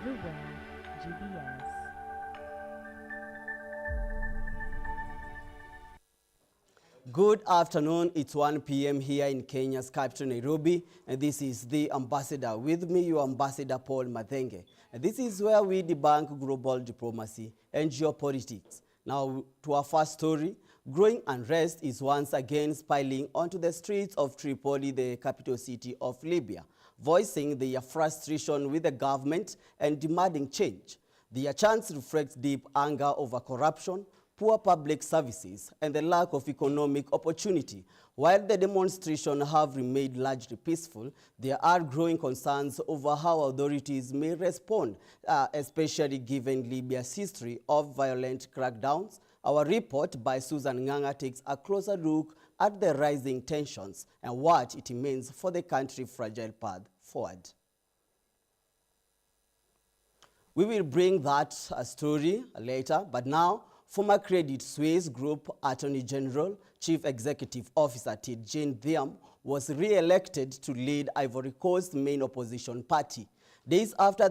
everywhere, GBS. Good afternoon. It's 1 p.m. here in Kenya's capital, Nairobi, and this is The Ambassador. With me, your Ambassador Paul Mathenge. And this is where we debunk global diplomacy and geopolitics. Now, to our first story, growing unrest is once again spilling onto the streets of Tripoli, the capital city of Libya, voicing their frustration with the government and demanding change. Their chants reflect deep anger over corruption, poor public services, and the lack of economic opportunity. While the demonstrations have remained largely peaceful, there are growing concerns over how authorities may respond, especially given Libya's history of violent crackdowns. Our report by Susan Nganga takes a closer look at the rising tensions and what it means for the country's fragile path forward. We will bring that story later, but now, former Credit Suisse Group Attorney General, Chief Executive Officer Tidjane Thiam was re-elected to lead Ivory Coast's main opposition party, days after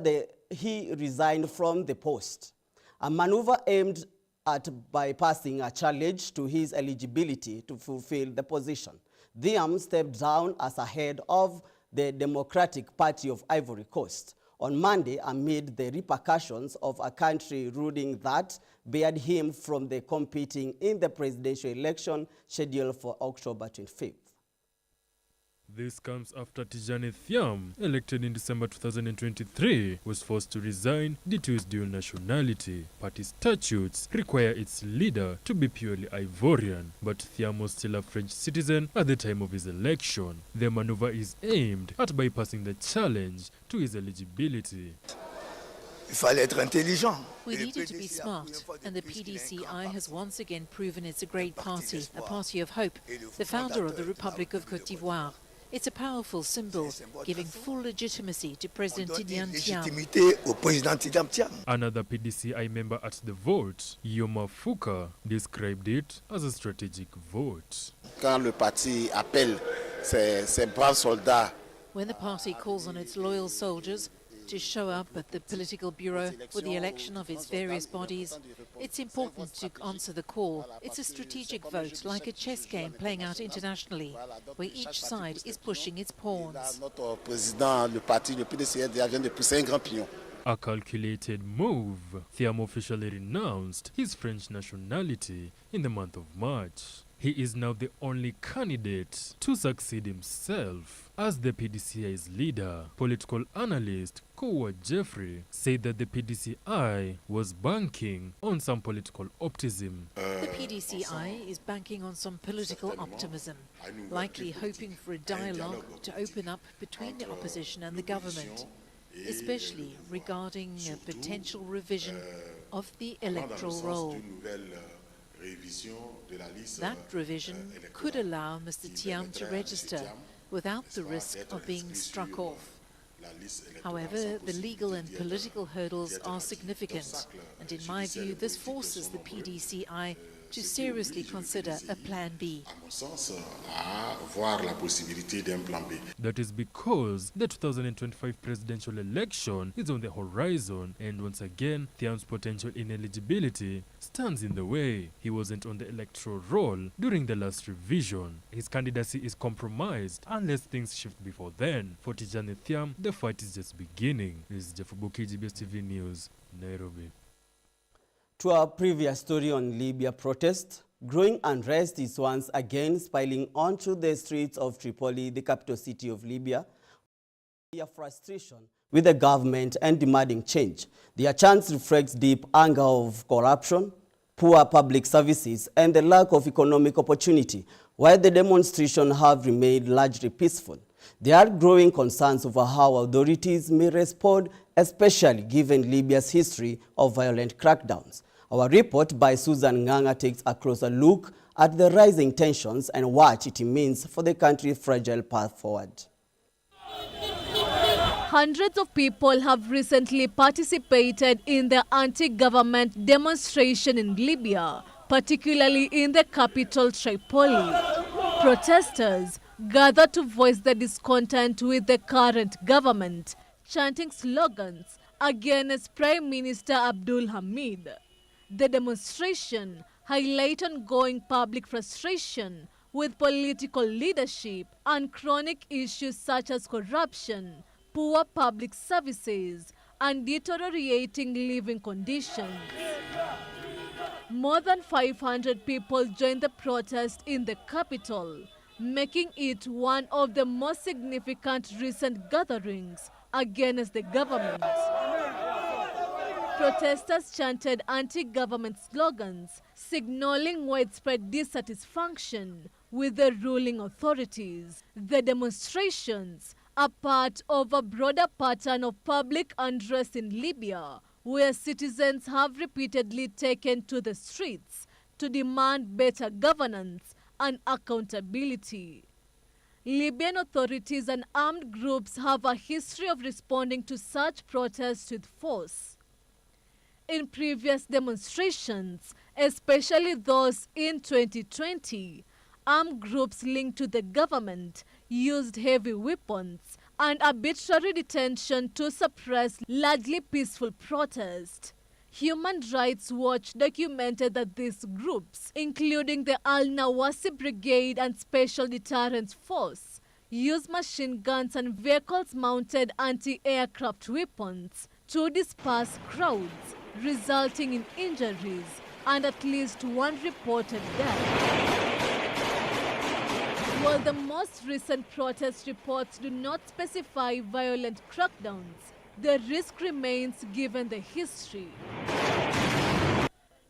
he resigned from the post. A maneuver aimed at bypassing a challenge to his eligibility to fulfill the position. Thiam stepped down as a head of the Democratic Party of Ivory Coast on Monday amid the repercussions of a country ruling that barred him from the competing in the presidential election scheduled for October 25th. This comes after Tidjane Thiam, elected in December 2023, was forced to resign due to his dual nationality. Party statutes require its leader to be purely Ivorian, but Thiam was still a French citizen at the time of his election. The maneuver is aimed at bypassing the challenge to his eligibility. We needed to be smart, and the PDCI has once again proven it's a great party, a party of hope, the founder of the Republic of Côte d'Ivoire. It's a powerful symbol, giving full legitimacy to President Tidjane Thiam. Another PDCI member at the vote, Yoma Fuka, described it as a strategic vote. When the party calls on its loyal soldiers to show up at the political bureau for the election of its various bodies, it's important to answer the call. It's a strategic vote, like a chess game playing out internationally, where each side is pushing its pawns. A calculated move. Thiam officially renounced his French nationality in the month of March. He is now the only candidate to succeed himself as the PDCI's leader. Political analyst Kowa Jeffrey said that the PDCI was banking on some political optimism. The PDCI is banking on some political optimism, likely hoping for a dialogue to open up between the opposition and the government, especially regarding a potential revision of the electoral roll. That revision could allow Mr. Thiam to register without the risk of being struck off. However, the legal and political hurdles are significant, and in my view, this forces the PDCI to seriously consider a Plan B. That is because the 2025 presidential election is on the horizon, and once again, Thiam's potential ineligibility stands in the way. He wasn't on the electoral roll during the last revision. His candidacy is compromised unless things shift before then. For Tidjane Thiam, the fight is just beginning. This is Jeff Buki, GBS TV News, Nairobi. To our previous story on Libya protest, growing unrest is once again spilling onto the streets of Tripoli, the capital city of Libya. Their frustration with the government and demanding change. Their chants reflect deep anger of corruption, poor public services, and the lack of economic opportunity, while the demonstrations have remained largely peaceful. There are growing concerns over how authorities may respond, especially given Libya's history of violent crackdowns. Our report by Susan Nganga takes a closer look at the rising tensions and what it means for the country's fragile path forward. Hundreds of people have recently participated in the anti-government demonstration in Libya, particularly in the capital Tripoli. Protesters gathered to voice their discontent with the current government, chanting slogans against Prime Minister Abdul Hamid. The demonstration highlights ongoing public frustration with political leadership and chronic issues such as corruption, poor public services, and deteriorating living conditions. More than 500 people joined the protest in the capital, making it one of the most significant recent gatherings against the government. Protesters chanted anti-government slogans, signaling widespread dissatisfaction with the ruling authorities. The demonstrations are part of a broader pattern of public unrest in Libya, where citizens have repeatedly taken to the streets to demand better governance and accountability. Libyan authorities and armed groups have a history of responding to such protests with force. In previous demonstrations, especially those in 2020, armed groups linked to the government used heavy weapons and arbitrary detention to suppress largely peaceful protest. Human Rights Watch documented that these groups, including the Al-Nawasi Brigade and Special Deterrence Force, used machine guns and vehicles-mounted anti-aircraft weapons to disperse crowds, resulting in injuries and at least one reported death. While the most recent protest reports do not specify violent crackdowns, the risk remains given the history.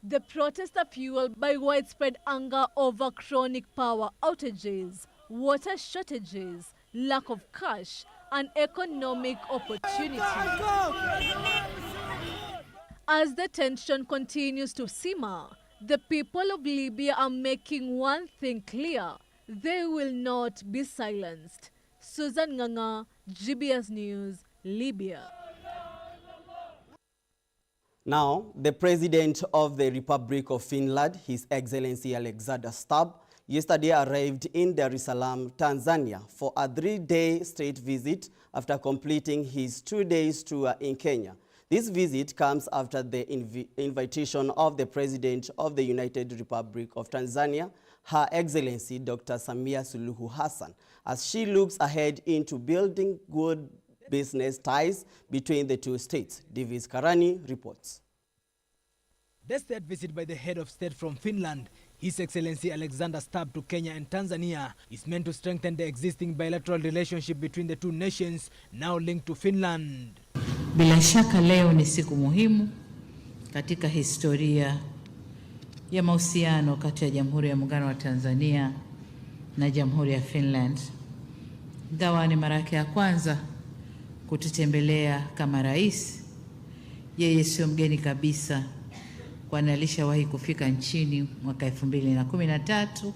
The protests are fueled by widespread anger over chronic power outages, water shortages, lack of cash, and economic opportunity. As the tension continues to simmer, the people of Libya are making one thing clear: they will not be silenced. Susan Nganga, GBS News, Libya. Now, the President of the Republic of Finland, His Excellency Alexander Stubb, yesterday arrived in Dar es Salaam, Tanzania for a 3-day state visit after completing his 2-day tour in Kenya. This visit comes after the invitation of the President of the United Republic of Tanzania, Her Excellency Dr. Samia Suluhu Hassan, as she looks ahead into building good business ties between the two states. Davis Karani reports. The state visit by the head of state from Finland, His Excellency Alexander Stubb, to Kenya and Tanzania is meant to strengthen the existing bilateral relationship between the two nations, now linked to Finland. Bila shaka leo ni siku muhimu katika historia ya mahusiano kati ya Jamhuri ya Muungano wa Tanzania na Jamhuri ya Finland. Ingawa ni mara yake ya kwanza kututembelea kama rais, yeye sio mgeni kabisa, kwani alishawahi kufika nchini mwaka 2013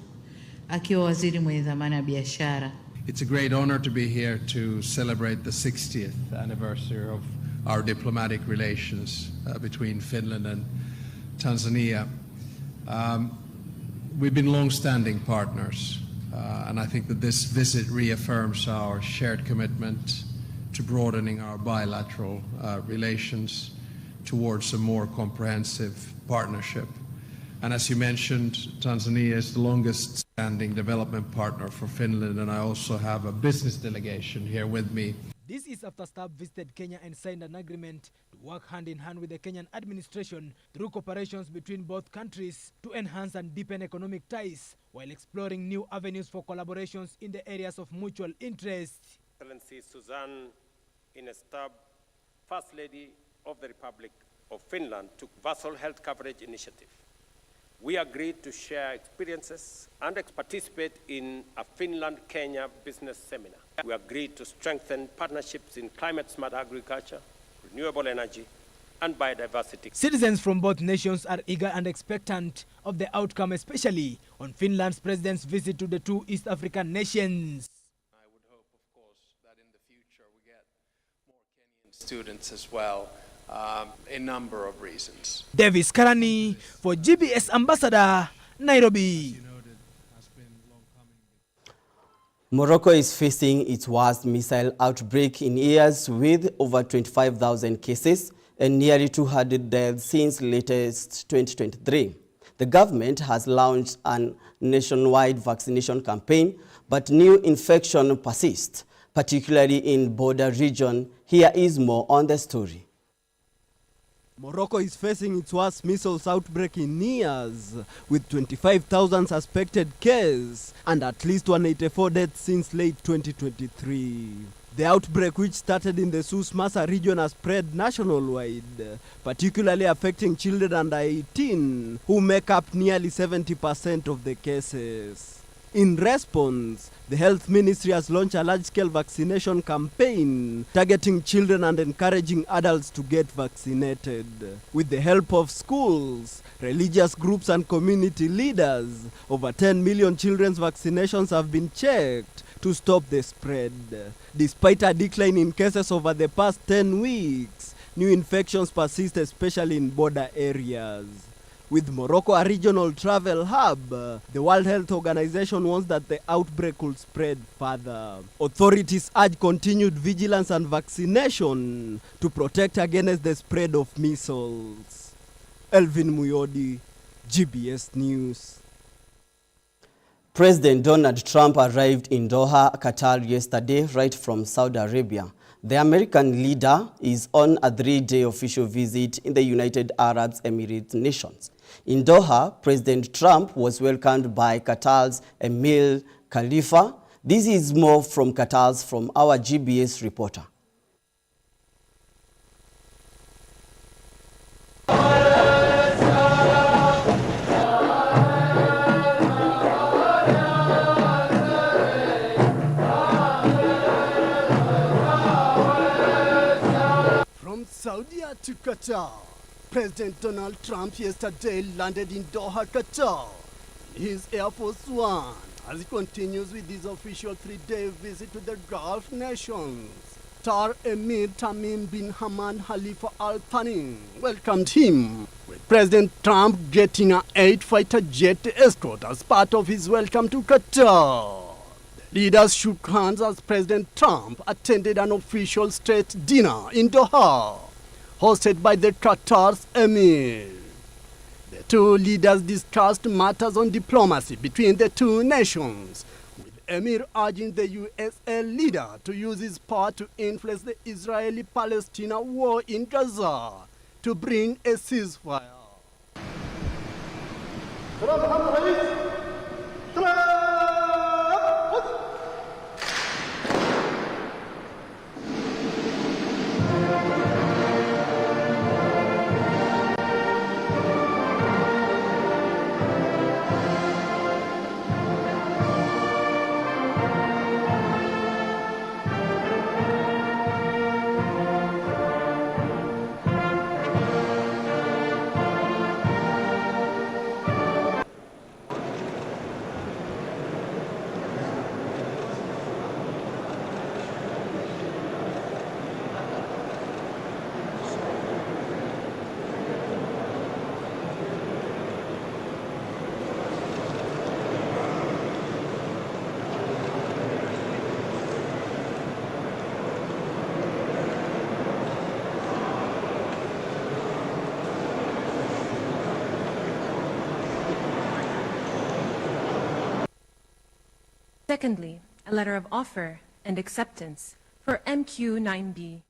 akiwa waziri mwenye dhamana ya biashara. It's a great honor to be here to celebrate the 60th anniversary of our diplomatic relations between Finland and Tanzania. We've been long-standing partners, and I think that this visit reaffirms our shared commitment to broadening our bilateral relations towards a more comprehensive partnership. And as you mentioned, Tanzania is the longest-standing development partner for Finland, and I also have a business delegation here with me. This is after Stubb visited Kenya and signed an agreement to work hand in hand with the Kenyan administration through cooperations between both countries to enhance and deepen economic ties while exploring new avenues for collaborations in the areas of mutual interest. Excellency Susan Ines Stubb, First Lady of the Republic of Finland, took Vassal Health Coverage Initiative. We agreed to share experiences and participate in a Finland-Kenya business seminar. We agreed to strengthen partnerships in climate-smart agriculture, renewable energy, and biodiversity. Citizens from both nations are eager and expectant of the outcome, especially on Finland's president's visit to the two East African nations. I would hope, of course, that in the future we get more Kenyan students as well, a number of reasons. Davis Karani for GBS Ambassador, Nairobi. Morocco is facing its worst missile outbreak in years with over 25,000 cases and nearly 200 deaths since latest 2023. The government has launched a nationwide vaccination campaign, but new infection persists, particularly in border region. Here is more on the story. Morocco is facing its worst measles outbreak in years, with 25,000 suspected cases and at least 184 deaths since late 2023. The outbreak, which started in the Souss Massa region, has spread nationwide, particularly affecting children under 18, who make up nearly 70% of the cases. In response, the Health Ministry has launched a large-scale vaccination campaign targeting children and encouraging adults to get vaccinated. With the help of schools, religious groups and community leaders, over 10 million children's vaccinations have been checked to stop the spread. Despite a decline in cases over the past 10 weeks, new infections persist, especially in border areas. With Morocco a regional travel hub, the World Health Organization warns that the outbreak could spread further. Authorities urge continued vigilance and vaccination to protect against the spread of measles. Elvin Muyodi, GBS News. President Donald Trump arrived in Doha, Qatar yesterday, right from Saudi Arabia. The American leader is on a 3-day official visit in the United Arab Emirates nations. In Doha, President Trump was welcomed by Qatar's Emir Khalifa. This is more from our GBS reporter. From Saudi to Qatar, President Donald Trump yesterday landed in Doha, Qatar, in his Air Force One, as he continues with his official 3-day visit to the Gulf nations. Qatar Emir Tamim bin Hamad Khalifa Al Thani welcomed him, with President Trump getting an 8-fighter jet escort as part of his welcome to Qatar. The leaders shook hands as President Trump attended an official state dinner in Doha, hosted by the Qatar's Emir. The two leaders discussed matters on diplomacy between the two nations, with Emir urging the USA leader to use his power to influence the Israeli-Palestina war in Gaza to bring a ceasefire. Secondly, a letter of offer and acceptance for MQ-9B.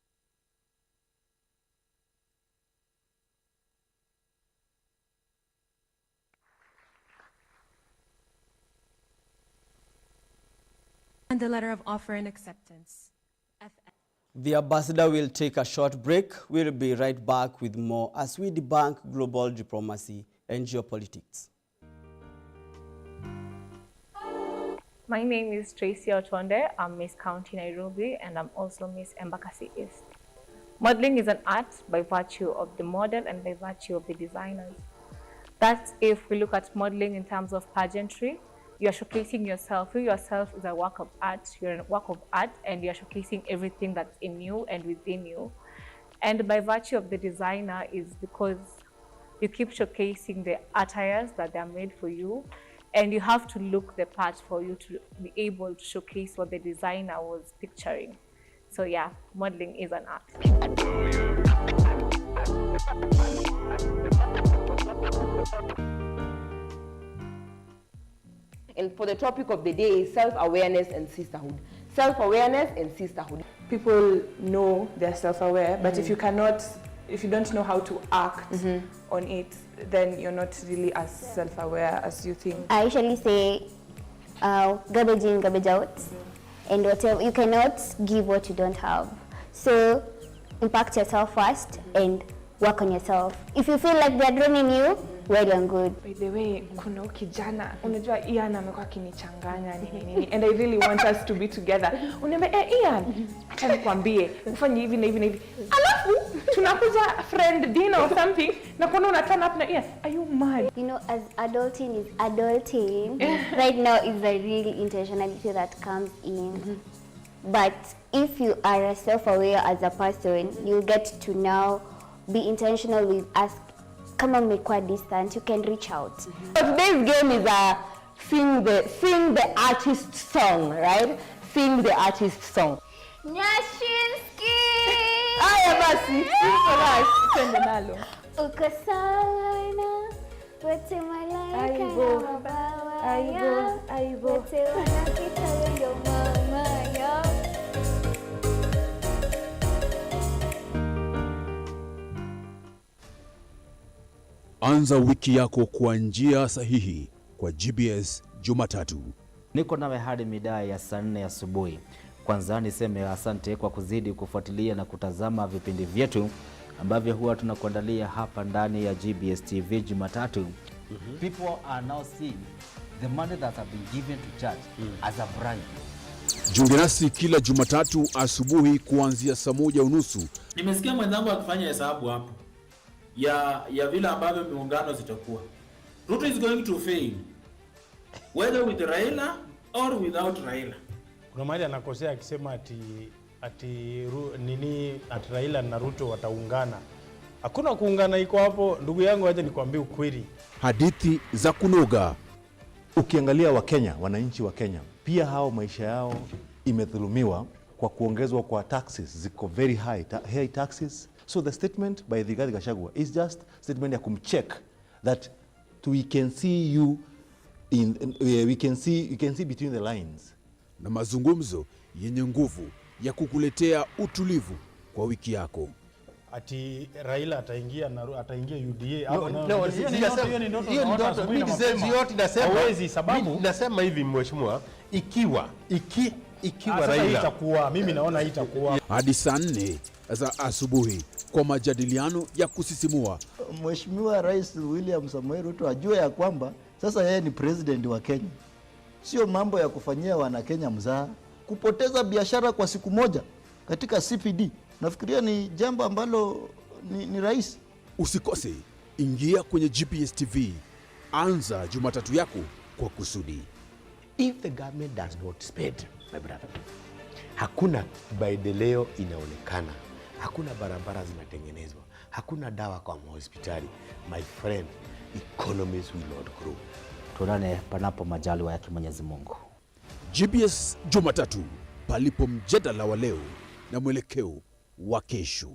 And a letter of offer and acceptance. The ambassador will take a short break. We'll be right back with more as we debunk global diplomacy and geopolitics. My name is Tracy Otonde. I'm Miss County Nairobi, and I'm also Miss Embakasi East. Modeling is an art by virtue of the model and by virtue of the designers. That's if we look at modeling in terms of pageantry, you're showcasing yourself. You yourself is a work of art. You're a work of art, and you're showcasing everything that's in you and within you. And by virtue of the designer is because you keep showcasing the attires that they're made for you, and you have to look the part for you to be able to showcase what the designer was picturing. So yeah, modeling is an art. And for the topic of the day is self-awareness and sisterhood. Self-awareness and sisterhood. People know they're self-aware, but if you don't know how to act on it, then you're not really as self-aware as you think. I usually say garbage in, garbage out, and whatever, you cannot give what you don't have. So impact yourself first and work on yourself. If you feel like they're draining you, well and good. By the way, kuna kijana, unajua Ian amekuwa akinichanganya nini, and I really want us to be together. Unaniambia, Ian, acha nikwambie, ufanye hivi na hivi na hivi. Alafu tunakuja friend dinner or something, na kuna una turn up na Ian, are you mad? You know, as adulting is adulting, right now is the real intentionality that comes in. But if you are self-aware as a person, you get to now be intentional with ask. Kama mmekuwa distant, you can reach out. So today's game is sing the artist song, right? Sing the artist song. Nyashinski! Aya basi, twende nalo. Uko sana, wote malaika na mabawa ya, wote wanapita wendo mama ya. Anza wiki yako kwa njia sahihi kwa GBS Jumatatu. Niko nawe hadi mida ya saa 4 asubuhi. Kwanza niseme asante kwa kuzidi kufuatilia na kutazama vipindi vyetu ambavyo huwa tunakuandalia hapa ndani ya GBS TV Jumatatu. People are now seeing the money that have been given to church as a bribe. Jiunge nasi kila Jumatatu asubuhi kuanzia saa 1:30. Nimesikia mwenzangu akifanya hesabu hapo ya vile ambavyo miungano zitakuwa. Ruto is going to fail whether with Raila or without Raila. Kuna mahali anakosea akisema ati Raila na Ruto wataungana. Hakuna kuungana iko hapo, ndugu yangu, acha nikwambie ukweli. Hadithi za kunoga. Ukiangalia Wakenya, wananchi wa Kenya, pia hao maisha yao imedhulumiwa kwa kuongezwa kwa taxes, ziko very high taxes. So the statement by Rigathi Gachagua is just statement ya kumcheck that we can see you we can see between the lines. Na mazungumzo yenye nguvu ya kukuletea utulivu kwa wiki yako. Ati Raila ataingia UDA. Hiyo ni ndoto. Mimi sasa yote nasema hawezi, sababu nasema hivi mheshimiwa, ikiwa Raila itakuwa, mimi naona itakuwa hadi saa 4 za asubuhi kwa majadiliano ya kusisimua. Mheshimiwa Rais William Samoei Ruto ajue ya kwamba sasa yeye ni president wa Kenya. Sio mambo ya kufanyia wana Kenya mzaha. Kupoteza biashara kwa siku moja katika CPD, nafikiria ni jambo ambalo ni rais. Usikose, ingia kwenye GPS TV. Anza Jumatatu yako kwa kusudi. If the government does not spend, my brother, hakuna maendeleo inaonekana, hakuna barabara zinatengenezwa, hakuna dawa kwa hospitali, my friend, economies will not grow. Tuonane panapo majaliwa ya Mwenyezi Mungu. GPS Jumatatu, palipo mjadala wa leo na mwelekeo wa kesho.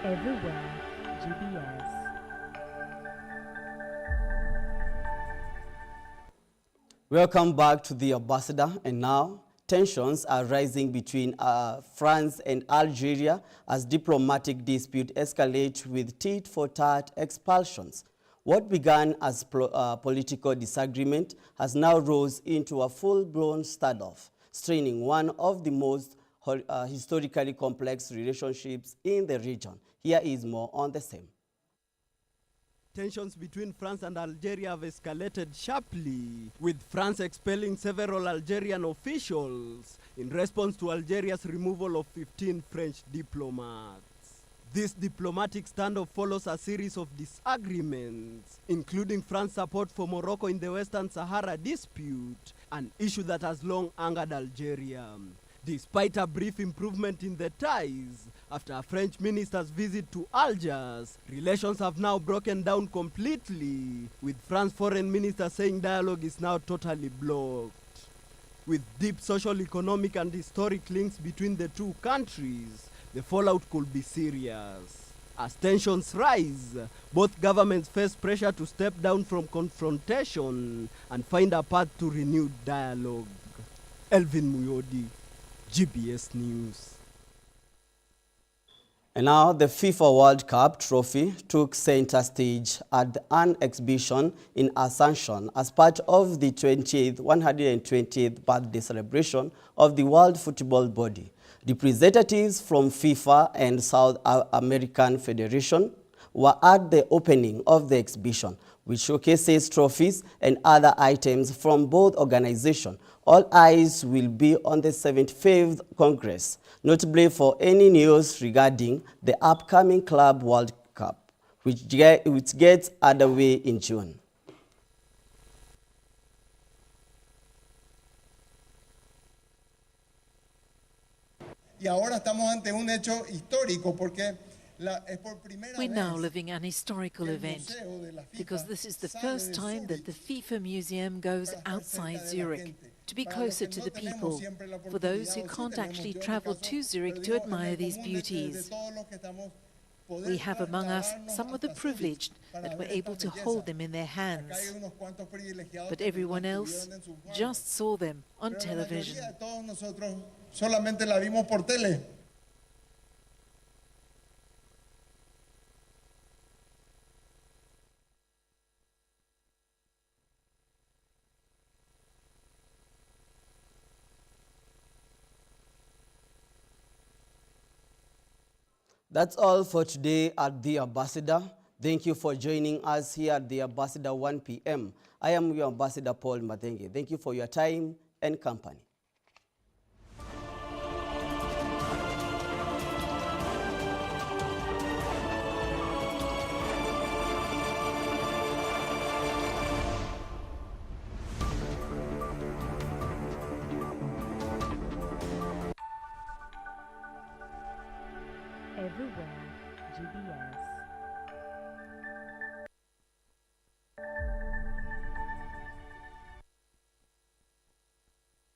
Everywhere, GBS. Welcome back to the Ambassador, and now tensions are rising between France and Algeria as diplomatic dispute escalates with tit-for-tat expulsions. What began as political disagreement has now rose into a full-blown standoff, straining one of the most historically complex relationships in the region. Here is more on the same. Tensions between France and Algeria have escalated sharply, with France expelling several Algerian officials in response to Algeria's removal of 15 French diplomats. This diplomatic standoff follows a series of disagreements, including France's support for Morocco in the Western Sahara dispute, an issue that has long angered Algeria. Despite a brief improvement in the ties, after a French minister's visit to Algiers, relations have now broken down completely, with France's foreign minister saying dialogue is now totally blocked. With deep social, economic and historic links between the two countries, the fallout could be serious. As tensions rise, both governments face pressure to step down from confrontation and find a path to renewed dialogue. Elvin Muyodi, GBS News. And now the FIFA World Cup trophy took center stage at an exhibition in Asuncion as part of the 120th birthday celebration of the World Football Body. Representatives from FIFA and South American Federation were at the opening of the exhibition, which showcases trophies and other items from both organizations. All eyes will be on the 75th Congress, notably for any news regarding the upcoming Club World Cup, which gets underway in June. Y ahora estamos ante un hecho histórico porque we're now living an historical event because this is the first time that the FIFA Museum goes outside Zurich to be closer to the people, for those who can't actually travel to Zurich to admire these beauties. We have among us some of the privileged that were able to hold them in their hands, but everyone else just saw them on television. Solamente la vimos por tele. That's all for today at The Ambassador. Thank you for joining us here at The Ambassador 1 p.m. I am your Ambassador Paul Mathenge. Thank you for your time and company.